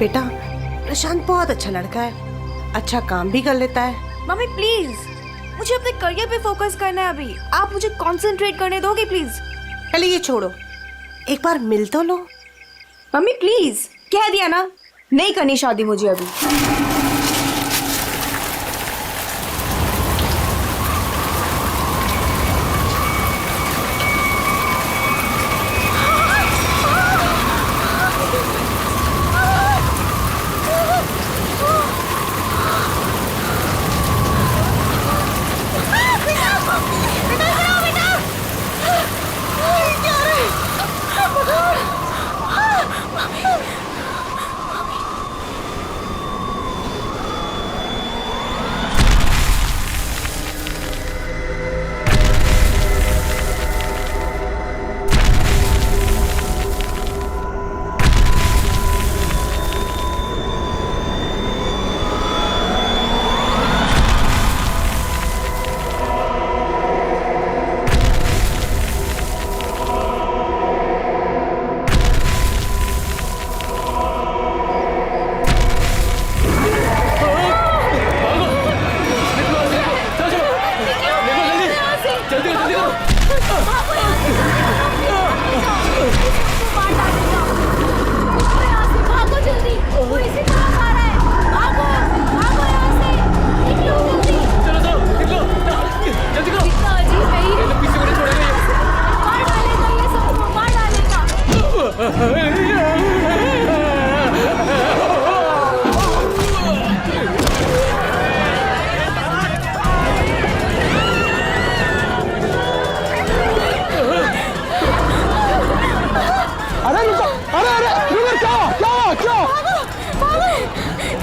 बेटा प्रशांत बहुत अच्छा लड़का है, अच्छा काम भी कर लेता है। मम्मी प्लीज, मुझे अपने करियर पे फोकस करना है अभी। आप मुझे कंसंट्रेट करने दोगे प्लीज? पहले ये छोड़ो, एक बार मिल तो लो। मम्मी प्लीज, कह दिया ना, नहीं करनी शादी मुझे अभी।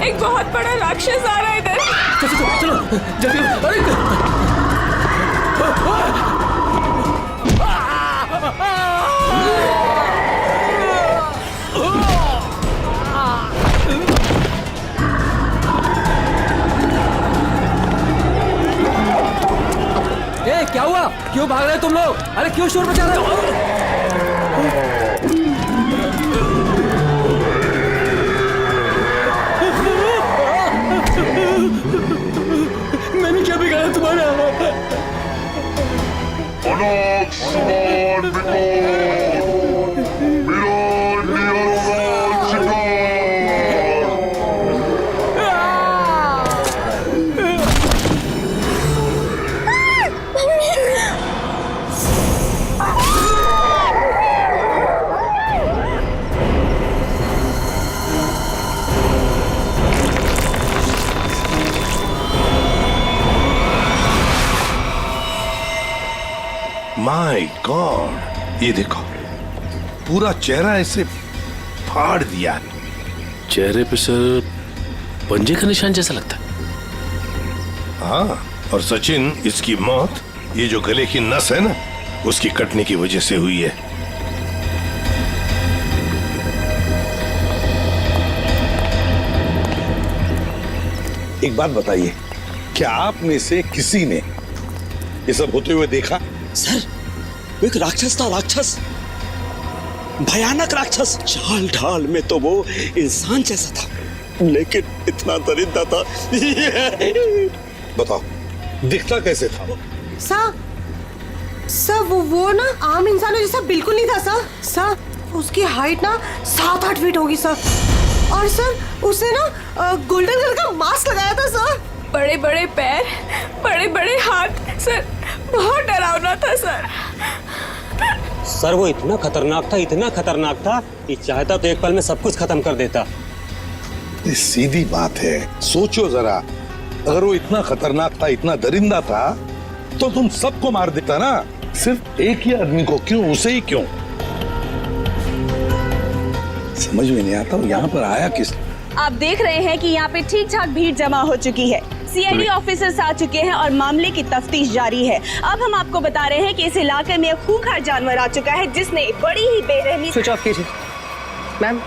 एक बहुत बड़ा राक्षस आ रहा है इधर। चलो जल्दी। ए, क्या हुआ? क्यों भाग रहे हो तुम लोग? अरे क्यों शोर मचा रहे हो? मैंने क्या बिगाड़ा तुम्हारा? माय गॉड, ये देखो पूरा चेहरा ऐसे फाड़ दिया। चेहरे पे सर पंजे का निशान जैसा लगता है। हाँ, और सचिन, इसकी मौत ये जो गले की नस है ना, उसकी कटने की वजह से हुई है। एक बात बताइए, क्या आप में से किसी ने ये सब होते हुए देखा? सर, वो एक राक्षस था, राक्षस, भयानक राक्षस। चाल ढाल में तो वो इंसान जैसा था, लेकिन इतना दरिद्र था। बताओ, दिखता कैसे था? सर वो ना आम इंसानों जैसा बिल्कुल नहीं था सर। उसकी हाइट ना 7-8 फीट होगी सर। और सर उसने ना गोल्डन कलर का मास्क लगाया था सर। बड़े बड़े पैर, बड़े बड़े हाथ, सर बहुत डरावना था सर। सर वो इतना खतरनाक था कि चाहता तो एक पल में सब कुछ खत्म कर देता। ये सीधी बात है, सोचो जरा, अगर वो इतना खतरनाक था, इतना दरिंदा था, तो तुम सबको मार देता ना, सिर्फ एक ही आदमी को क्यों, उसे ही क्यों? समझ में नहीं आता यहाँ पर आया किस? आप देख रहे हैं कि यहाँ पे ठीक ठाक भीड़ जमा हो चुकी है। सीआईडी ऑफिसर्स आ चुके हैं और मामले की तफ्तीश जारी है। अब हम आपको बता रहे हैं कि इस इलाके में एक खूंखार जानवर आ चुका है जिसने बड़ी ही बेरहमी। स्विच ऑफ कीजिए मैम,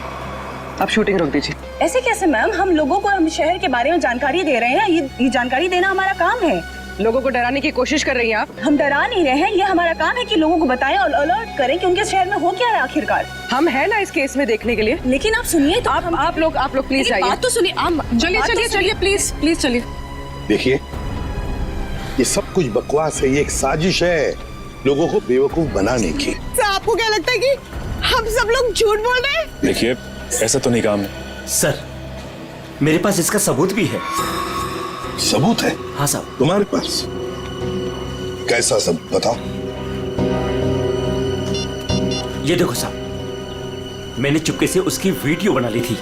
आप शूटिंग रोक दीजिए। ऐसे कैसे मैम? हम लोगों को हम शहर के बारे में जानकारी दे रहे हैं, ये जानकारी देना हमारा काम है। लोगों को डराने की कोशिश कर रही हैं आप। हम डरा नहीं रहे हैं, ये हमारा काम है कि लोगों को बताएं और अलर्ट करें कि उनके शहर में हो क्या रहा है आखिरकार। हम हैं ना इस केस में देखने के लिए। लेकिन आप सुनिए तो आप लोग प्लीज आइए। बात तो सुनिए। चलिए प्लीज चलिए। देखिए, ये सब कुछ बकवास है, ये एक साजिश है लोगों को बेवकूफ बनाने की। सर आपको क्या लगता है कि हम सब लोग झूठ बोल रहे हैं? देखिए, ऐसा तो नहीं काम है। सर मेरे पास इसका सबूत भी है। सबूत है? हाँ साहब। तुम्हारे पास कैसा सबूत बताओ? ये देखो साहब, मैंने चुपके से उसकी वीडियो बना ली थी।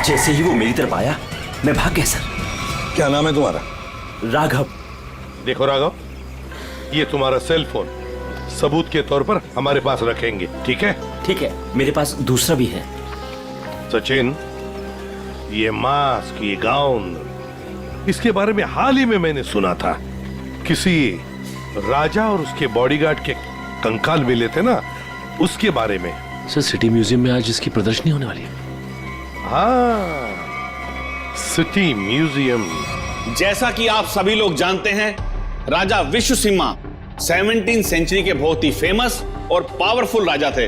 जैसे ही वो मेरी तरफ आया मैं भाग गया सर। क्या नाम है तुम्हारा? राघव। देखो राघव, ये तुम्हारा सेल फोन सबूत के तौर पर हमारे पास रखेंगे, ठीक है? ठीक है, मेरे पास दूसरा भी है। सचिन, ये मास्क, ये गाउन, इसके बारे में हाल ही में मैंने सुना था। किसी राजा और उसके बॉडीगार्ड के कंकाल मिले थे ना, उसके बारे में। सर सिटी म्यूजियम में आज इसकी प्रदर्शनी होने वाली है। हाँ, सिटी म्यूजियम। जैसा कि आप सभी लोग जानते हैं, राजा विश्वसिम्हा 17वीं सेंचुरी के बहुत ही फेमस और पावरफुल राजा थे,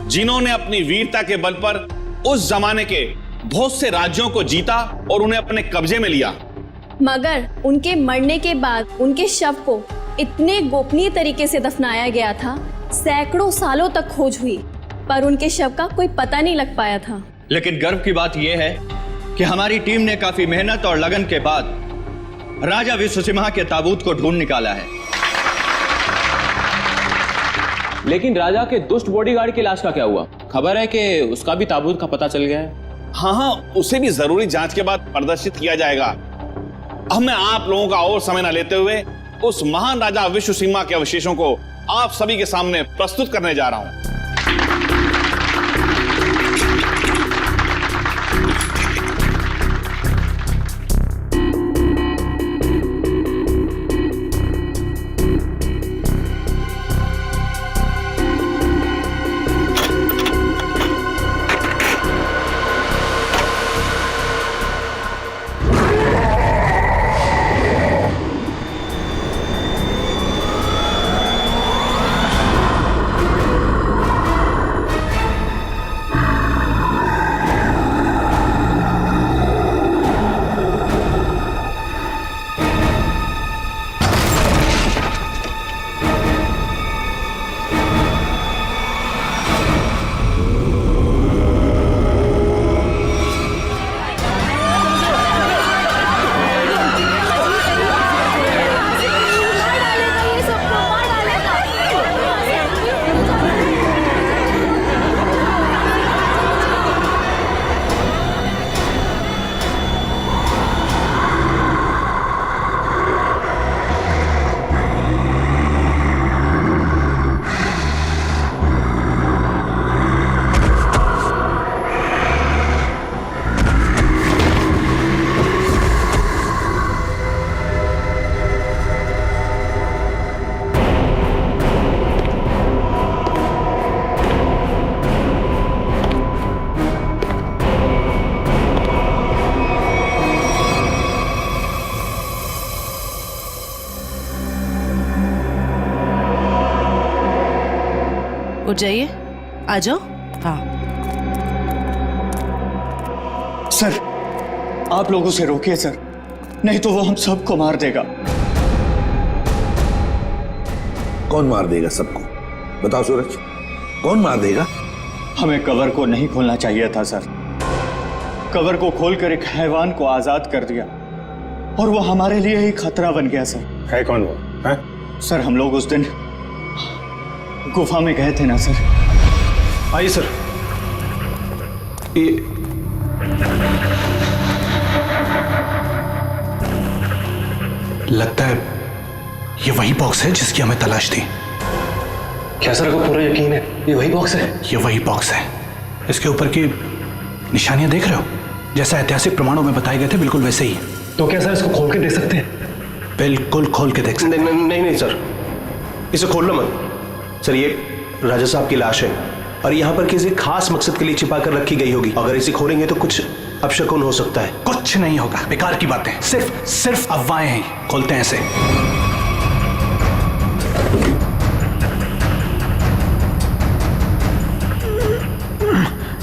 जिन्होंने अपनी वीरता के बल पर उस जमाने के बहुत से राज्यों को जीता और उन्हें अपने कब्जे में लिया। मगर उनके मरने के बाद उनके शव को इतने गोपनीय तरीके से दफनाया गया था, सैकड़ों सालों तक खोज हुई पर उनके शव का कोई पता नहीं लग पाया था। लेकिन गर्व की बात यह है कि हमारी टीम ने काफी मेहनत और लगन के बाद राजा विश्वसिम्हा के ताबूत को ढूंढ निकाला है। लेकिन राजा के दुष्ट बॉडीगार्ड की लाश का क्या हुआ? खबर है कि उसका भी ताबूत का पता चल गया है। हाँ, उसे भी जरूरी जांच के बाद प्रदर्शित किया जाएगा। अब मैं आप लोगों का और समय न लेते हुए उस महान राजा विश्वसिम्हा के अवशेषों को आप सभी के सामने प्रस्तुत करने जा रहा हूं। उठ जाइए, आ जाओ। हाँ सर, आप लोगों से रोकिए सर, नहीं तो वो हम सबको मार देगा। कौन मार देगा सबको? बताओ सूरज, कौन मार देगा? हमें कवर को नहीं खोलना चाहिए था सर। कवर को खोलकर एक हैवान को आजाद कर दिया और वो हमारे लिए ही खतरा बन गया सर। है कौन वो? है? सर, हम लोग उस दिन गुफा में गए थे ना सर। आइए सर। ये लगता है ये वही बॉक्स है जिसकी हमें तलाश थी। क्या सर को पूरा यकीन है ये वही बॉक्स है? ये वही बॉक्स है। इसके ऊपर की निशानियां देख रहे हो? जैसा ऐतिहासिक प्रमाणों में बताए गए थे बिल्कुल वैसे ही। तो क्या सर इसको खोल के देख सकते हैं? बिल्कुल खोल के देख सकते। नहीं सर, इसे खोलना मत सर। ये राजा साहब की लाश है, और यहाँ पर किसी खास मकसद के लिए छिपा कर रखी गई होगी। अगर इसे खोलेंगे तो कुछ अपशकुन हो सकता है। कुछ नहीं होगा, बेकार की बातें, सिर्फ अफवाहें हैं। खोलते हैं इसे।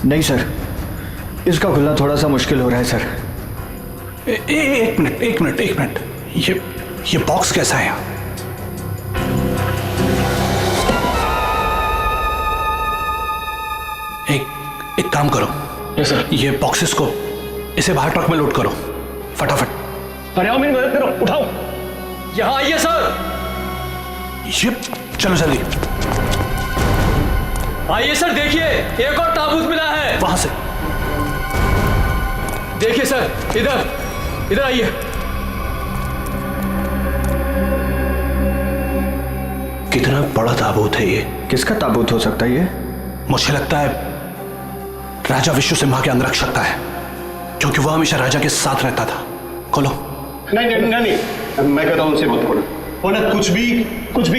नहीं सर, इसका खुलना थोड़ा सा मुश्किल हो रहा है सर। एक मिनट, ये बॉक्स कैसा है? एक काम करो, ये बॉक्सेस को इसे बाहर ट्रक में लोड करो फटाफट। अरे आओ मेरी मदद करो, उठाओ। यहाँ आइए सर। ये चलो जल्दी आइए सर, देखिए एक और ताबूत मिला है। वहां से देखिए सर, इधर आइए। कितना बड़ा ताबूत है ये? किसका ताबूत हो सकता है ये? मुझे लगता है राजा विश्व सिम्हा के अंग रख सकता है, क्योंकि वह हमेशा राजा के साथ रहता था। खोलो। नहीं, मैं कहता हूँ उनसे मत खोलो। उन्हें कुछ भी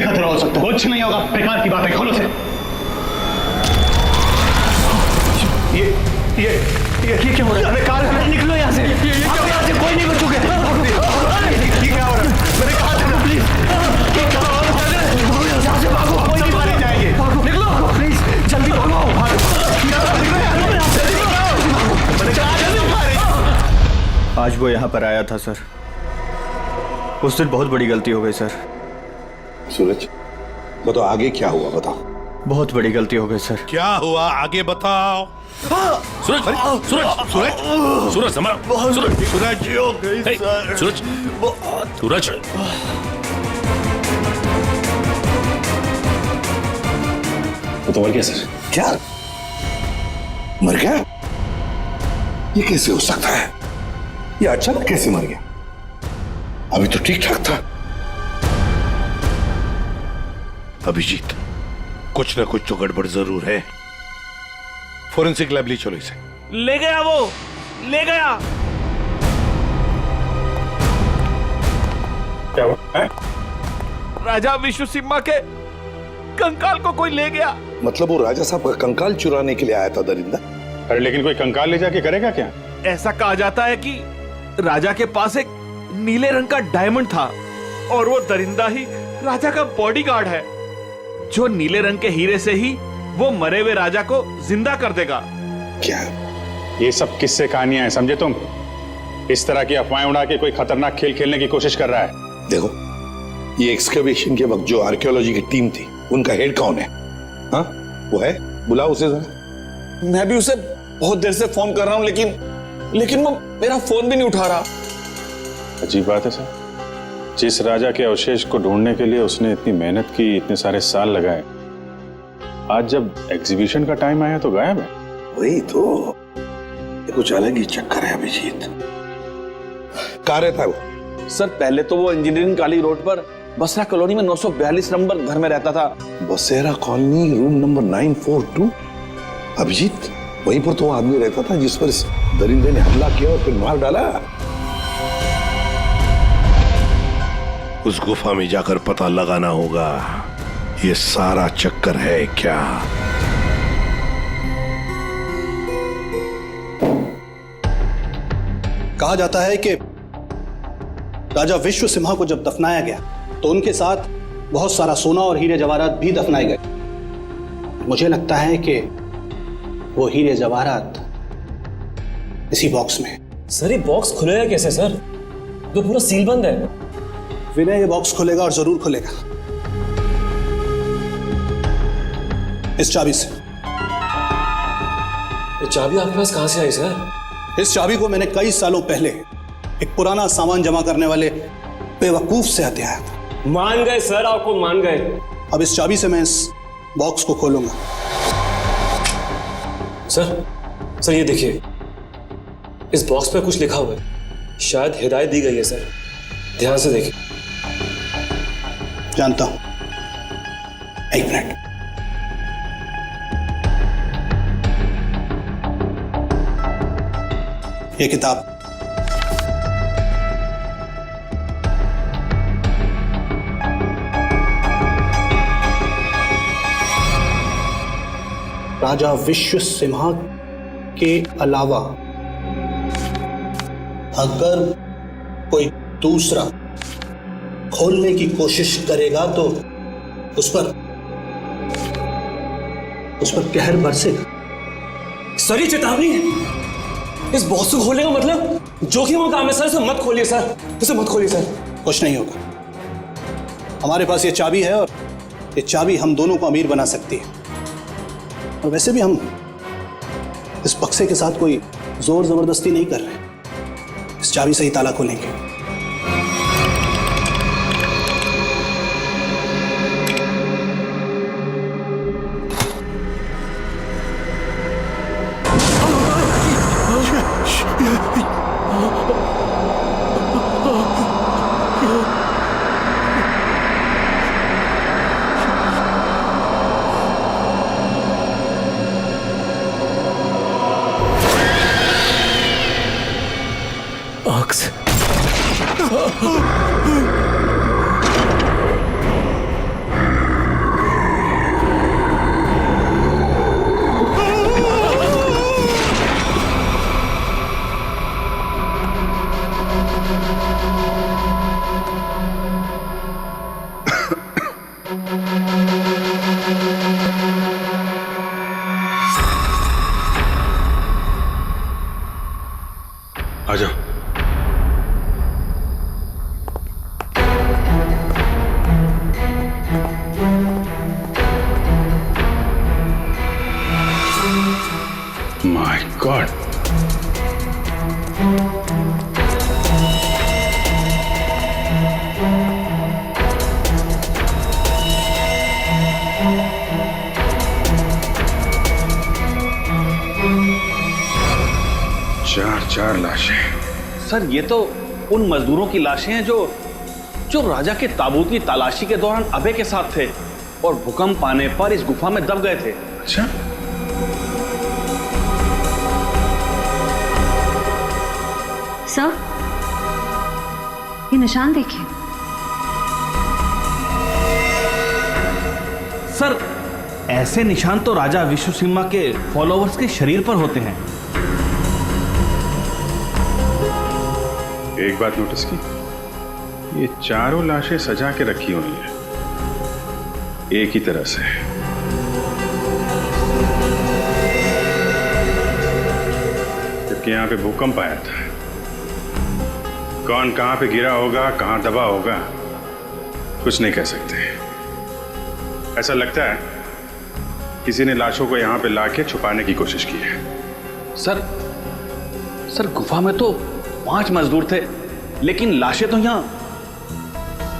खतरा हो सकता है। कुछ नहीं होगा, बेकार की बात है। खोलो से। ये क्या हो रहा है? अरे कार निकलो यहाँ से। यहाँ से कोई नहीं बचोगे। ये क्या हो रहा है? मैंने कहा था ना, प्लीज यहाँ से भागो, कोई नहीं मारे जाएंगे। निकलो प्लीज, जल्दी भागो। आज वो यहाँ पर आया था सर। उस दिन बहुत बड़ी गलती हो गई सर। सूरज, बताओ आगे क्या हुआ, बताओ। बहुत बड़ी गलती हो गई सर। क्या हुआ आगे बताओ। सूरज तो मर गया सर। क्या मर गया? ये कैसे हो सकता है? ये अचानक कैसे मर गया? अभी तो ठीक ठाक था। अभिजीत, कुछ ना कुछ तो गड़बड़ जरूर है। फोरेंसिक लैब ले चलो इसे। ले गया वो, ले गया। क्या हुआ? राजा विश्व सिम्हा के कंकाल को कोई ले गया। मतलब वो राजा साहब का कंकाल चुराने के लिए आया था दरिंदा? अरे लेकिन कोई कंकाल ले जाके करेगा क्या? ऐसा कहा जाता है कि राजा के पास एक नीले रंग का डायमंड था और वो दरिंदा ही राजा का बॉडीगार्ड है, जो नीले रंग के हीरे से ही वो मरे हुए राजा को जिंदा कर देगा। क्या? ये सब किस्से कहानियां हैं, समझे तुम? इस तरह की अफवाहें उड़ा के कोई खतरनाक खेल खेलने की कोशिश कर रहा है। देखो, ये एक्सकवेशन के वक्त जो आर्कियोलॉजी की टीम थी, उनका हेड कौन है? हाँ, वो है? बुलाओ उसे जरा। मैं भी उसे बहुत देर से फोन कर रहा हूं, लेकिन वो मेरा फोन भी नहीं उठा रहा। अजीब बात है सर, जिस राजा के अवशेष को ढूंढने के लिए उसने इतनी मेहनत की, इतने सारे साल लगाए, आज जब एग्जीबिशन का टाइम आया तो गायब है। वही तो, ये कुछ अलग ही चक्कर है अभिजीत। कहाँ रहता है वो? सर पहले तो वो इंजीनियरिंग कॉलेज रोड पर बसरा कॉलोनी में 942 नंबर घर में रहता था। बसेरा कॉलोनी, रूम नंबर 942। अभिजीत, वहीं पर तो वो आदमी रहता था जिस पर इस दरिंदे ने हमला किया और फिर मार डाला। उस गुफा में जाकर पता लगाना होगा ये सारा चक्कर है क्या। कहा जाता है कि राजा विश्व सिम्हा को जब दफनाया गया तो उनके साथ बहुत सारा सोना और हीरे जवाहरात भी दफनाए गए। मुझे लगता है कि वो हीरे जवाहरात इसी बॉक्स में। सर ये बॉक्स खुलेगा कैसे सर? तो पूरा सील बंद है। विनय ये बॉक्स खुलेगा और जरूर खुलेगा, इस चाबी से। ये चाबी आपके पास कहां से आई सर? इस चाबी को मैंने कई सालों पहले एक पुराना सामान जमा करने वाले बेवकूफ से हथियाया था। मान गए सर, आपको मान गए। अब इस चाबी से मैं इस बॉक्स को खोलूंगा। सर ये देखिए, इस बॉक्स पे कुछ लिखा हुआ है, शायद हिदायत दी गई है सर, ध्यान से देखिए। जानता हूं, एक मिनट। ये किताब राजा विश्व सिम्हा के अलावा अगर कोई दूसरा खोलने की कोशिश करेगा तो उस पर कहर बरसेगा। सर ये चेतावनी है। इस बॉक्स को खोलने का मतलब जोखिम का काम है सर। इसे मत खोलिए सर, इसे मत खोलिए सर। कुछ नहीं होगा। हमारे पास ये चाबी है और ये चाबी हम दोनों को अमीर बना सकती है। और वैसे भी हम इस बक्से के साथ कोई जोर जबरदस्ती नहीं कर रहे। इस चाबी से ही ताला खोलेंगे। आ जाओ। माय गॉड, चार लाशें। सर ये तो उन मजदूरों की लाशें हैं जो राजा के ताबूत की तलाशी के दौरान अभय के साथ थे और भूकंप आने पर इस गुफा में दब गए थे। अच्छा, सर ये निशान देखिए। सर ऐसे निशान तो राजा विश्व सिम्हा के फॉलोअर्स के शरीर पर होते हैं। एक बात नोटिस की, ये चारों लाशें सजा के रखी हुई हैं एक ही तरह से। जबकि यहां पे भूकंप आया था। कौन कहां पे गिरा होगा, कहां दबा होगा, कुछ नहीं कह सकते। ऐसा लगता है किसी ने लाशों को यहां पे लाके छुपाने की कोशिश की है। सर गुफा में तो 5 मजदूर थे, लेकिन लाशें तो यहाँ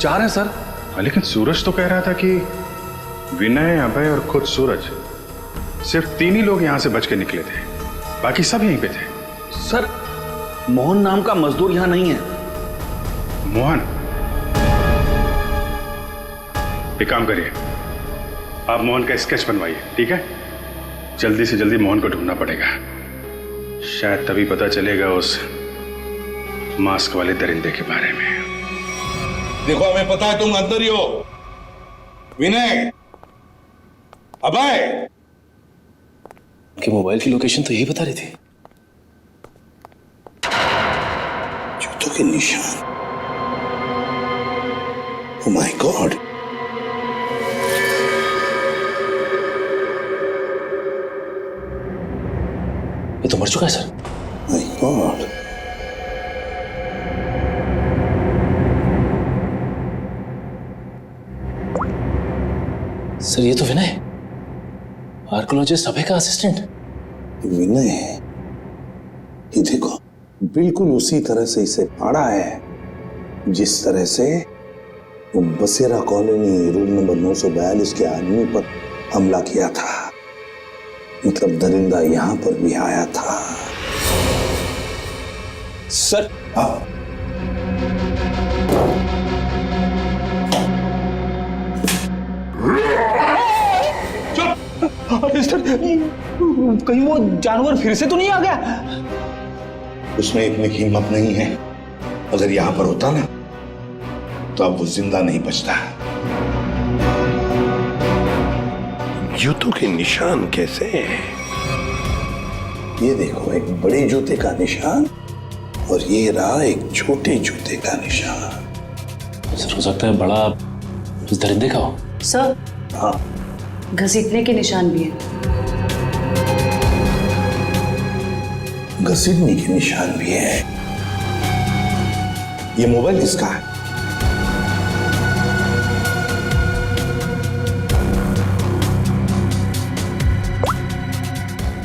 4 हैं सर। लेकिन सूरज तो कह रहा था कि विनय, अभय और खुद सूरज, सिर्फ 3 ही लोग यहां से बच के निकले थे, बाकी सब यहीं पे थे। सर मोहन नाम का मजदूर यहां नहीं है। मोहन? एक काम करिए, आप मोहन का स्केच बनवाइए, ठीक है? जल्दी से जल्दी मोहन को ढूंढना पड़ेगा। शायद तभी पता चलेगा उस मास्क वाले दरिंदे के बारे में। देखो, हमें पता है तुम अंदर ही हो। विनय, अभय, उनके मोबाइल की लोकेशन तो यही बता रही थी। जूतों के निशान। ओह माय गॉड, ये तो मर चुका है सर। माय गॉड, सर ये तो विनय, आर्कोलॉजिस्ट अभय का असिस्टेंट। विनय, ये देखो, बिल्कुल उसी तरह से इसे फाड़ा है जिस तरह से वो बसेरा कॉलोनी रूम नंबर 942 के आदमी पर हमला किया था। मतलब दरिंदा यहां पर भी आया था। सर कहीं वो जानवर फिर से तो नहीं आ गया? उसमें इतनी हिम्मत नहीं है। अगर यहां पर होता ना तो अब वो जिंदा नहीं बचता। जूतों के निशान कैसे हैं? ये देखो, एक बड़े जूते का निशान और ये रहा एक छोटे जूते का निशान। सर हो सकता है बड़ा उस दरिंदे का हो। सर, हाँ, घसीटने के निशान भी है। घसीटने के निशान भी है। ये मोबाइल किसका है?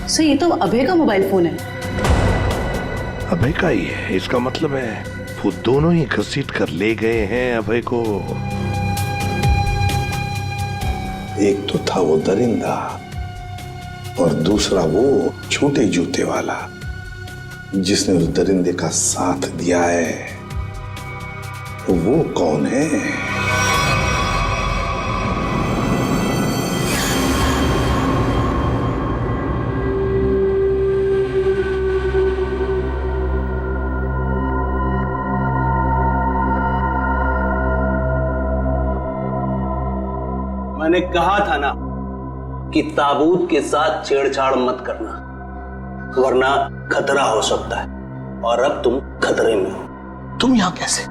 सर, ये तो अभय का मोबाइल फोन है। अभय का ही है, इसका मतलब है वो दोनों ही घसीट कर ले गए हैं अभय को। एक तो था वो दरिंदा और दूसरा वो छोटे जूते वाला जिसने उस दरिंदे का साथ दिया है। वो कौन है? मैंने कहा था ना कि ताबूत के साथ छेड़छाड़ मत करना, वरना खतरा हो सकता है। और अब तुम खतरे में हो। तुम यहां कैसे?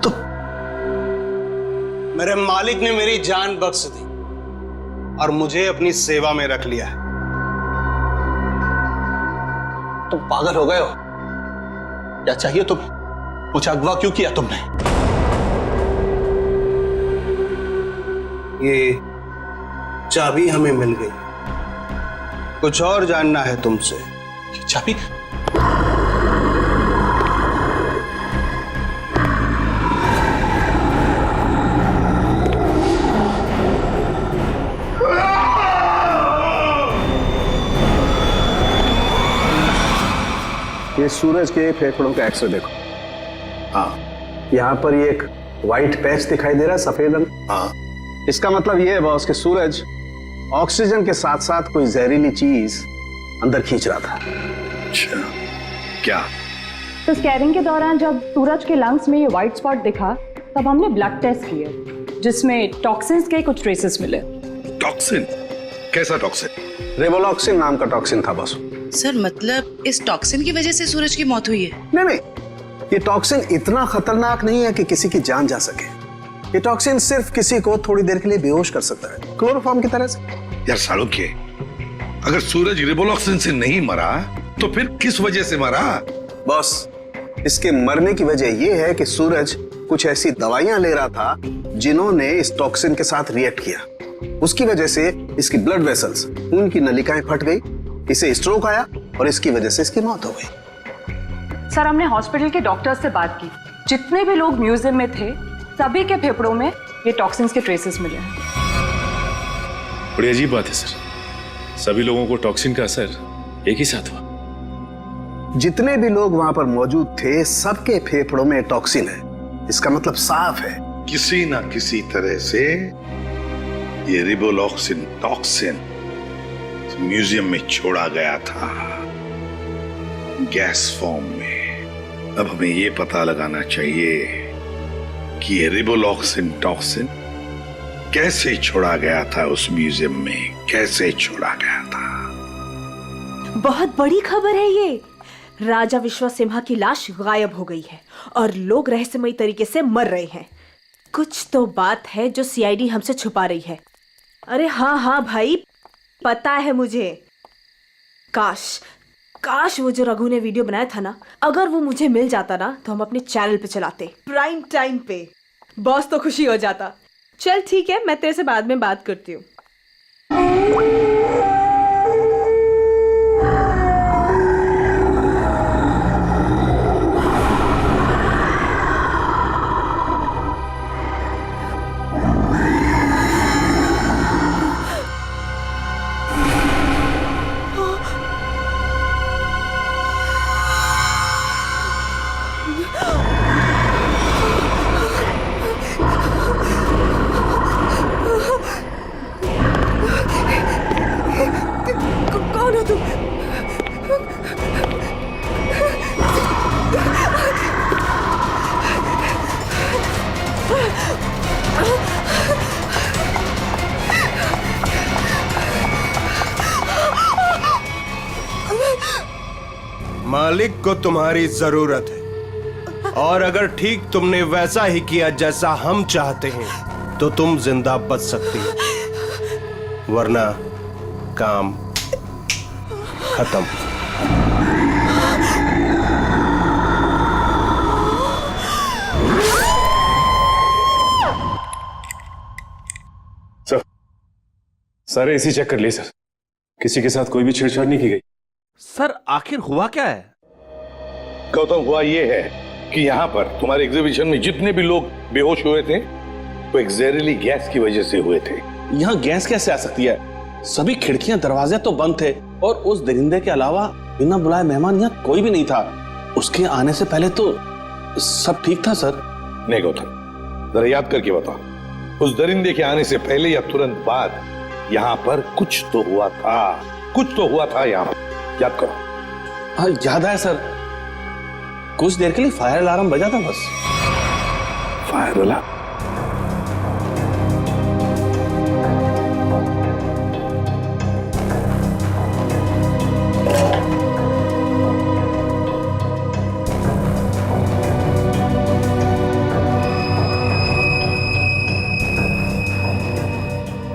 तुम मेरे मालिक ने मेरी जान बख्श दी और मुझे अपनी सेवा में रख लिया है। तुम पागल हो गए हो? क्या चाहिए तुम्हें? मुझे अगवा क्यों किया तुमने? ये चाबी हमें मिल गई, कुछ और जानना है तुमसे। चाबी? ये सूरज के फेफड़ों का एक्सरे देखो। हाँ, यहाँ पर ये एक व्हाइट पैच दिखाई दे रहा है, सफेद रंग। हाँ, इसका मतलब ये है बॉस कि सूरज ऑक्सीजन के साथ साथ कोई जहरीली चीज अंदर खींच रहा था। अच्छा, क्या? तो स्कैनिंग के दौरान जब सूरज के लंग्स में ये व्हाइट स्पॉट दिखा तब हमने ब्लड टेस्ट किए जिसमें टॉक्सिन्स के कुछ ट्रेसेस मिले। टॉक्सिन? कैसा टॉक्सिन? रेवोलॉक्सिन नाम का टॉक्सिन था बॉस। सर, मतलब इस टॉक्सिन की वजह से सूरज की मौत हुई है? नहीं, ये टॉक्सिन इतना खतरनाक नहीं है कि किसी की जान जा सके। ये टॉक्सिन सिर्फ किसी को थोड़ी देर के लिए बेहोश कर सकता है, क्लोरोफॉर्म की तरह से। यार सालुक्य, अगर सूरज रिवोलॉक्सिन से नहीं मरा तो फिर किस वजह से मरा? बॉस, इसके मरने की वजह यह है कि सूरज कुछ ऐसी दवाइयां ले रहा था जिन्होंने इस टॉक्सिन के साथ रिएक्ट किया। उसकी वजह से इसकी ब्लड वेसल्स, खून की नलिकाएं फट गई, इसे स्ट्रोक आया और इसकी वजह से इसकी मौत हो गई। सर, हमने हॉस्पिटल के डॉक्टर से बात की, जितने भी लोग म्यूजियम में थे सभी के फेफड़ों में ये टॉक्सिन्स के ट्रेसेस मिले हैं। बड़ी अजीब बात है सर, सभी लोगों को टॉक्सिन का असर एक ही साथ हुआ। जितने भी लोग वहां पर मौजूद थे सबके फेफड़ों में टॉक्सिन है। इसका मतलब साफ है, किसी ना किसी तरह से ये रिवोलॉक्सिन टॉक्सिन म्यूजियम में छोड़ा गया था, गैस फॉर्म में। अब हमें ये पता लगाना चाहिए कि ये रिवोलॉक्सिन टॉक्सिन कैसे छोड़ा गया था उस म्यूजियम में, कैसे छोड़ा गया था। बहुत बड़ी खबर है ये। राजा विश्वसिम्हा की लाश गायब हो गई है और लोग रहस्यमयी तरीके से मर रहे हैं। कुछ तो बात है जो सीआईडी हमसे छुपा रही है। अरे हाँ हाँ भाई, पता है मुझे। काश वो जो रघु ने वीडियो बनाया था ना, अगर वो मुझे मिल जाता ना तो हम अपने चैनल पे चलाते, प्राइम टाइम पे। बॉस तो खुशी हो जाता। चल ठीक है, मैं तेरे से बाद में बात करती हूँ। मालिक को तुम्हारी जरूरत है, और अगर ठीक तुमने वैसा ही किया जैसा हम चाहते हैं तो तुम जिंदा बच सकती हो, वरना काम खत्म। सर एसी चेक कर लिए सर, किसी के साथ कोई भी छेड़छाड़ नहीं की गई। सर आखिर हुआ क्या है? गौतम, हुआ ये है कि यहाँ पर तुम्हारे एग्जीबिशन में जितने भी लोग बेहोश हुए थे वो एक जहरीली गैस की वजह से हुए थे। यहाँ गैस कैसे आ सकती है? सभी खिड़कियां दरवाजे तो बंद थे और उस दरिंदे के अलावा बिना बुलाए मेहमान यहाँ कोई भी नहीं था। उसके आने से पहले तो सब ठीक था सर। नहीं गौतम, जरा याद करके बताओ, उस दरिंदे के आने से पहले या तुरंत बाद यहाँ पर कुछ तो हुआ था, कुछ तो हुआ था यहाँ पर, याद करो। हाँ याद है सर, कुछ देर के लिए फायर अलार्म बजा था बस। Fire alarm?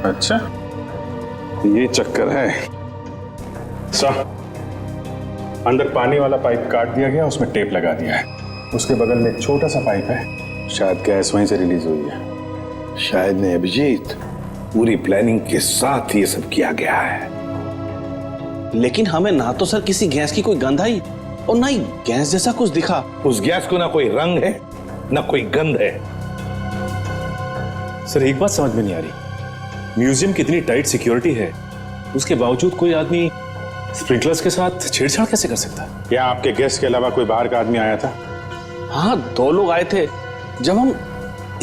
अच्छा, ये चक्कर है। सर, अंदर पानी वाला पाइप काट दिया गया, उसमें टेप लगा दिया है। उसके बगल में एक छोटा सा पाइप है, शायद गैस वहीं से रिलीज हुई है। शायद नहीं अभिजीत, पूरी प्लानिंग के साथ ये सब किया गया है। लेकिन हमें ना तो सर किसी गैस की कोई गंध आई और ना ही गैस जैसा कुछ दिखा। उस गैस को ना कोई रंग है ना कोई गंध है। सर एक बात समझ में नहीं आ रही, म्यूजियम की इतनी टाइट सिक्योरिटी है, उसके बावजूद कोई आदमी स्प्रिंकलर्स के साथ छेड़छाड़ कैसे कर सकता है? क्या आपके गेस्ट के अलावा कोई बाहर का आदमी आया था? हाँ 2 लोग आए थे जब हम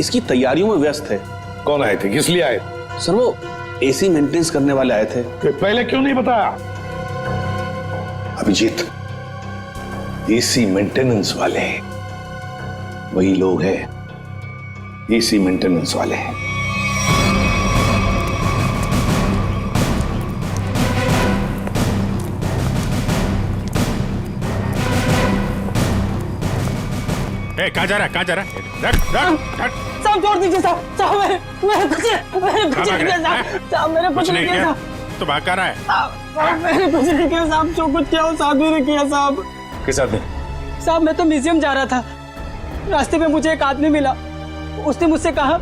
इसकी तैयारियों में व्यस्त थे। कौन आए थे, किस लिए आए? सर वो एसी मेंटेनेंस करने वाले आए थे। पहले क्यों नहीं बताया? अभिजीत, एसी मेंटेनेंस वाले वही लोग हैं, एसी मेंटेनेंस वाले हैं। कहाँ जा रहा है, कहाँ जा रहा है? रख। साहब छोड़ दीजिए साहब, साहब मैंने कुछ नहीं किया साहब, मैंने कुछ नहीं किया। तो भाग कर रहा है? साहब मैंने कुछ नहीं किया साहब, जो कुछ किया वो साधु ने किया साहब। किस आदमी? साहब मैं तो म्यूजियम जा रहा था, रास्ते में मुझे एक आदमी मिला, उसने मुझसे कहा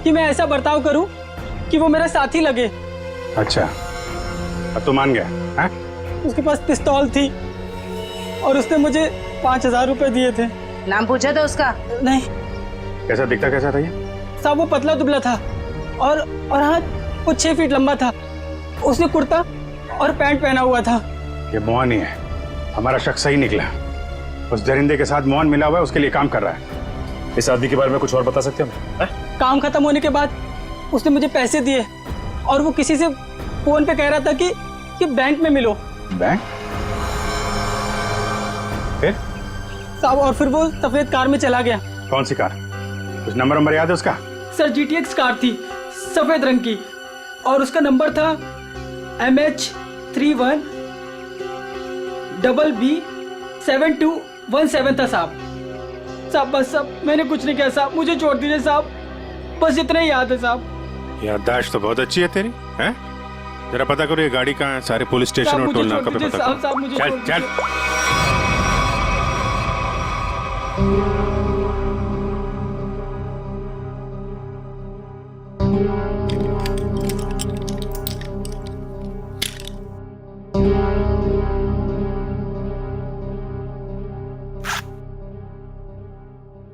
कि मैं ऐसा बर्ताव करूं कि वो मेरा साथी लगे। अच्छा, अब तू मान गया? हाँ? उसके पास पिस्तौल थी और उसने मुझे 5000 रुपए दिए थे। नाम पूछा था उसका? नहीं। कैसा दिखता कैसा था ये? साहब वो पतला दुबला था और हाँ वो 6 फीट लंबा था। उसने कुर्ता और पैंट पहना हुआ था। ये मोहन ही है, हमारा शक सही निकला। उस दरिंदे के साथ मोहन मिला हुआ है, उसके लिए काम कर रहा है। इस आदमी के बारे में कुछ और बता सकते हैं? काम खत्म होने के बाद उसने मुझे पैसे दिए और वो किसी से फोन पे कह रहा था कि बैंक में मिलो। बैंक? फिर? साहब और फिर वो सफेद कार में चला गया। कौन सी कार? कुछ नंबर याद है उसका? सर GTX कार थी, सफेद रंग की, और उसका नंबर था MH31 BB7217 था साहब। साहब बस साहब मैंने कुछ नहीं किया साहब, मुझे छोड़ दीजिए साहब, बस इतना ही याद है साहब। याददाश्त तो बहुत अच्छी है तेरी, हैं? जरा पता करो ये गाड़ी कहाँ है, सारे पुलिस स्टेशन और टोल नाका पे पता करो। चल चल।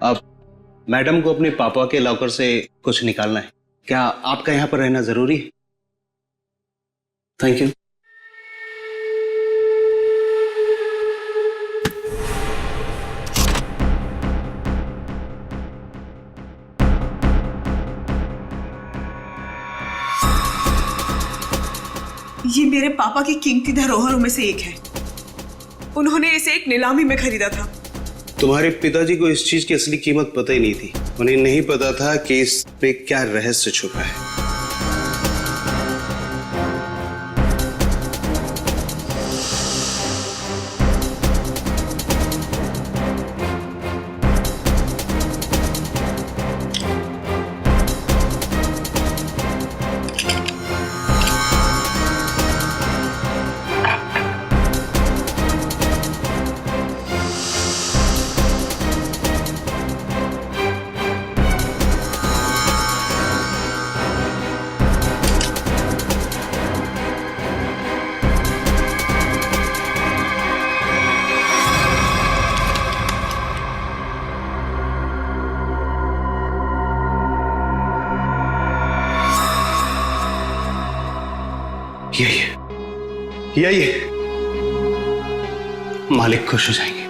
अब मैडम को अपने पापा के लॉकर से कुछ निकालना है, क्या आपका यहाँ पर रहना जरूरी है? Thank you. ये मेरे पापा की कीमती धरोहरों में से एक है। उन्होंने इसे एक नीलामी में खरीदा था। तुम्हारे पिताजी को इस चीज की असली कीमत पता ही नहीं थी। उन्हें नहीं पता था कि इस पे क्या रहस्य छुपा है। ये मालिक खुश हो जाएंगे।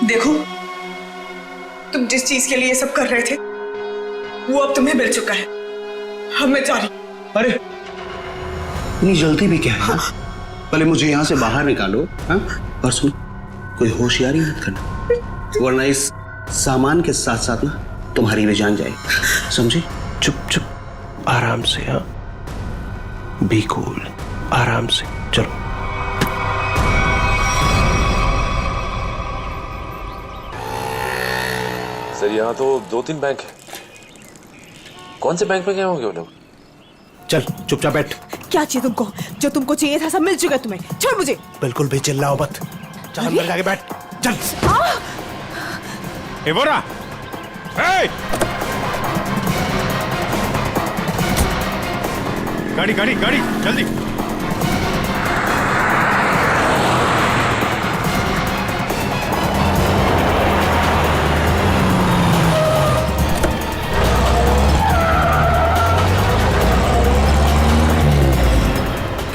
देखो, तुम जिस चीज के लिए ये सब कर रहे थे वो अब तुम्हें मिल चुका है। अब मैं जा रही। अरे इतनी जल्दी भी क्या है? पहले मुझे यहाँ से बाहर निकालो। हाँ? और सुन, कोई होशियारी मत करना, वरना इस सामान के साथ साथ ना तुम्हारी भी जान जाएगी, समझे? चुप चुप, आराम से। हाँ, बी कूल, आराम से चलो। सर यहाँ तो 2-3 बैंक है। कौन से बैंक में गए होंगे वो लोग? चल चुपचाप बैठ। क्या चाहिए तुमको? जो तुमको चाहिए था सब मिल चुका है तुम्हें। छोड़ मुझे। बिल्कुल भी चिल्लाओ मत। चल अंदर जाके बैठ। चल। एवोरा, गाड़ी गाड़ी गाड़ी जल्दी।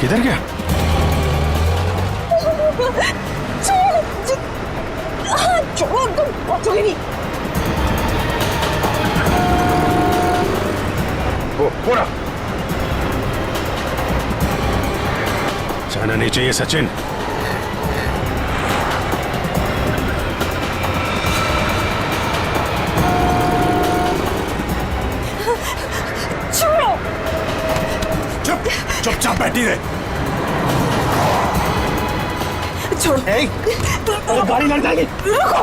किधर गया? छोड़ो, तुम पहुंचोगे नहीं। वो पूरा जाना नहीं चाहिए सचिन। छोड़ो। चुपचाप बैठी रहे। छोड़ो। अरे गाड़ी लड़ जाएगी। रुको।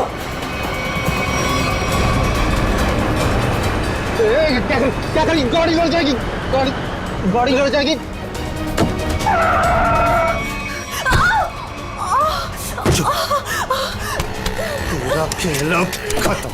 क्या करी? गाड़ी लड़ जाएगी। गाड़ी लड़ जाएगी। पूरा खेल अब खत्म।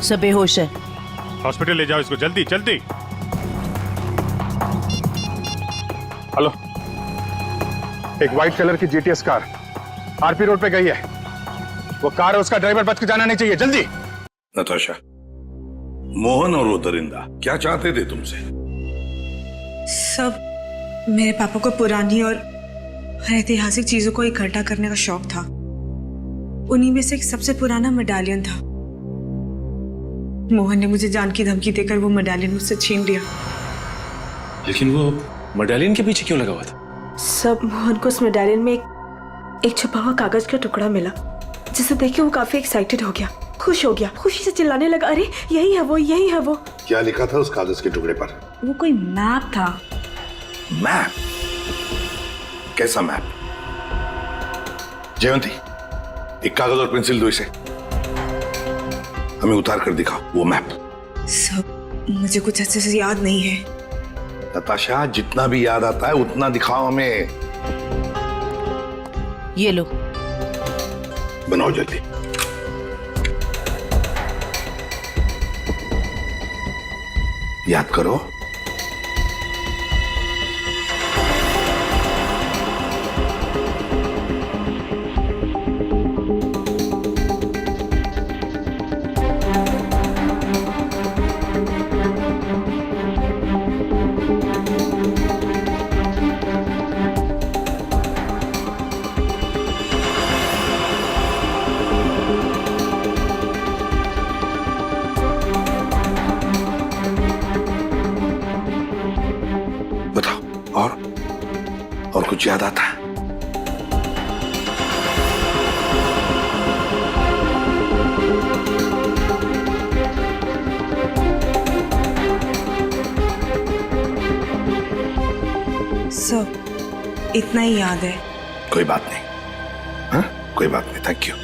सब बेहोश है। हॉस्पिटल ले जाओ इसको, जल्दी जल्दी। हेलो, एक व्हाइट कलर की जीटीएस कार आरपी रोड पे गई है। वो कार है, उसका ड्राइवर बच के जाना नहीं चाहिए, जल्दी। नताशा, मोहन और वो दरिंदा क्या चाहते थे तुमसे? सब मेरे पापा को पुरानी और ऐतिहासिक चीजों को इकट्ठा करने का शौक था। उन्हीं में से एक सबसे पुराना मेडालियन था। मोहन ने मुझे जान की धमकी देकर वो मेडालियन मुझसे छीन लिया। लेकिन वो मेडालियन के पीछे क्यों लगा हुआ था? सब मोहन को उस मेडालियन में एक छुपा हुआ कागज का टुकड़ा मिला, जिसे देख के वो काफी एक्साइटेड हो गया, खुश हो गया, खुशी से चिल्लाने लगा, अरे यही है वो, यही है वो। क्या लिखा था उस कागज के टुकड़े पर? वो कोई मैप था। मैप? कैसा मैप? जयवंती, एक कागज और पेंसिल दो इसे, हमें उतार कर दिखाओ वो मैप। सब मुझे कुछ अच्छे से याद नहीं है। नताशा, जितना भी याद आता है उतना दिखाओ हमें। ये लो। बनाओ जल्दी। याद करो। और कुछ याद आता है? सब इतना ही याद है। कोई बात नहीं। हाँ, कोई बात नहीं। Thank you.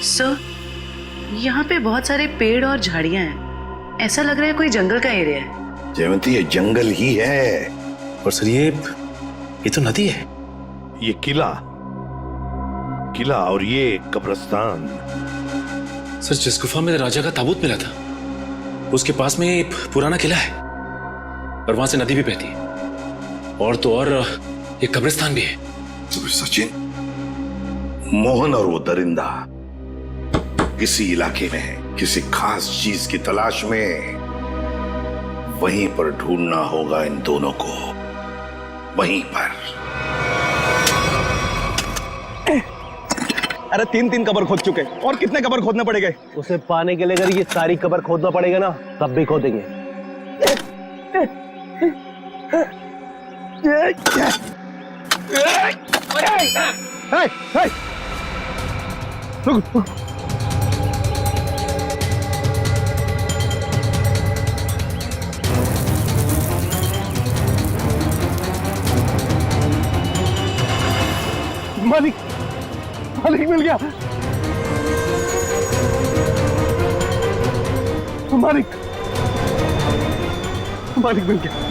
सर, यहाँ पे बहुत सारे पेड़ और झाड़ियां हैं। ऐसा लग रहा है कोई जंगल का एरिया है। जयवंती, ये जंगल ही है। और सर ये तो नदी है। ये किला किला और ये कब्रिस्तान। सर, जिस गुफा में राजा का ताबूत मिला था उसके पास में एक पुराना किला है और वहां से नदी भी बहती है, और तो और एक कब्रिस्तान भी है। तो सचिन, मोहन और वो दरिंदा किसी इलाके में है, किसी खास चीज की तलाश में। वहीं पर ढूंढना होगा इन दोनों को, वहीं पर। अरे 3 कबर खोद चुके, और कितने कबर खोदने पड़ेंगे? उसे पाने के लिए अगर ये सारी कबर खोदना पड़ेगा ना, तब भी खोदेंगे। मालिक, मालिक मिल गया। मालिक, मालिक मिल गया।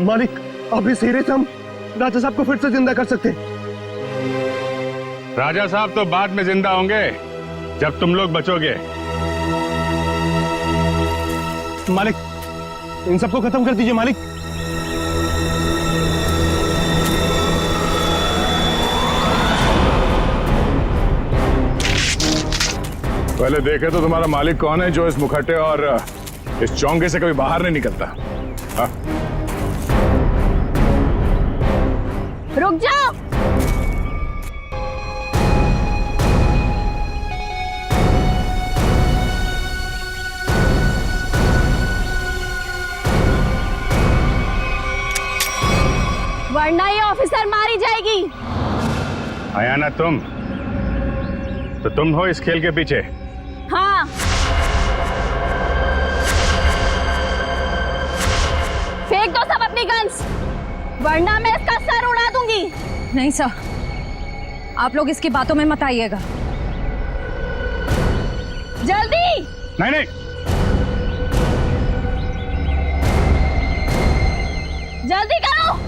मालिक, अब इस हीरे से हम राजा साहब को फिर से जिंदा कर सकते हैं। राजा साहब तो बाद में जिंदा होंगे, जब तुम लोग बचोगे। मालिक, इन सबको खत्म कर दीजिए मालिक। पहले देखे तो तुम्हारा मालिक कौन है, जो इस मुखट्टे और इस चौंगे से कभी बाहर नहीं निकलता। हाँ? रुक जाओ। वरना ये ऑफिसर मारी जाएगी। आया ना तुम, तो तुम हो इस खेल के पीछे। हाँ, फेंक दो सब अपनी गन्स, वरना मैं इसका सर उड़ा दूंगी। नहीं सर, आप लोग इसकी बातों में मत आइएगा। जल्दी। नहीं नहीं, जल्दी करो।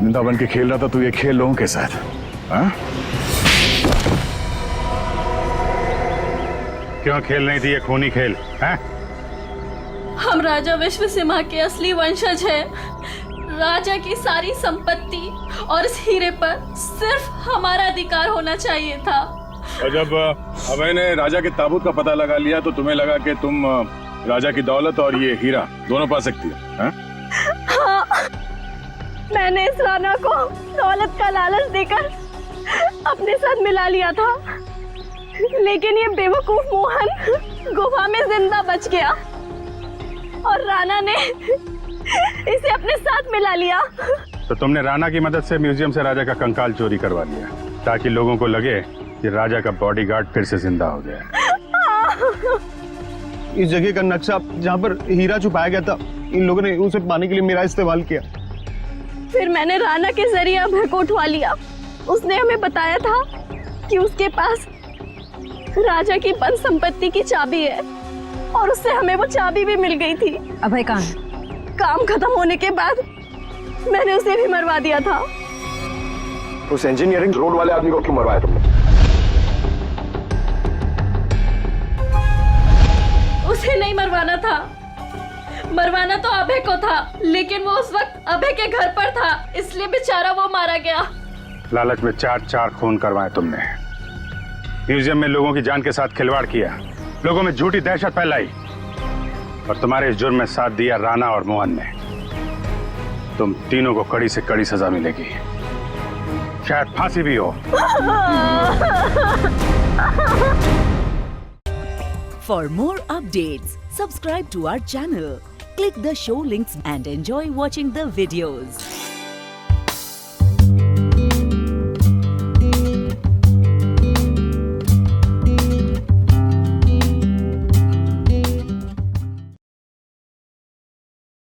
परिंदा बन के खेल रहा था तू ये खेल लोगों के साथ, हाँ? क्यों खेल नहीं थी ये खूनी खेल, हैं? हम राजा विश्व सिम्हा के असली वंशज हैं। राजा की सारी संपत्ति और इस हीरे पर सिर्फ हमारा अधिकार होना चाहिए था। और जब अभय ने राजा के ताबूत का पता लगा लिया तो तुम्हें लगा कि तुम राजा की दौलत और ये हीरा दोनों पा सकती हो, हैं? हाँ, मैंने इस राणा को दौलत का लालच देकर अपने साथ मिला लिया था, लेकिन ये बेवकूफ मोहन गुफा में जिंदा बच गया और राणा ने इसे अपने साथ मिला लिया। तो तुमने राणा की मदद से म्यूजियम से राजा का कंकाल चोरी करवा लिया ताकि लोगों को लगे कि राजा का बॉडीगार्ड फिर से जिंदा हो गया। इस जगह का नक्शा जहाँ पर हीरा छुपाया गया था, इन लोगों ने उसे पाने के लिए मेरा इस्तेमाल किया। फिर मैंने राणा के जरिए अभय को उठवा लिया। उसने हमें बताया था कि उसके पास राजा की बंद संपत्ति की चाबी है और उससे हमें वो चाबी भी मिल गई थी। अभय कहाँ है? काम खत्म होने के बाद मैंने उसे भी मरवा दिया था। उस इंजीनियरिंग रोड वाले आदमी को क्यों मरवाया तुमने? उसे नहीं मरवाना था, मरवाना तो अभय को था, लेकिन वो उस वक्त अभय के घर पर था, इसलिए बेचारा वो मारा गया। लालच में चार खून करवाए तुमने, म्यूजियम में लोगों की जान के साथ खिलवाड़ किया, लोगों में झूठी दहशत फैलाई और तुम्हारे इस जुर्म में साथ दिया राणा और मोहन ने। तुम तीनों को कड़ी से कड़ी सजा मिलेगी, शायद फांसी भी हो। For more updates, subscribe to our channel, click the show links and enjoy watching the videos.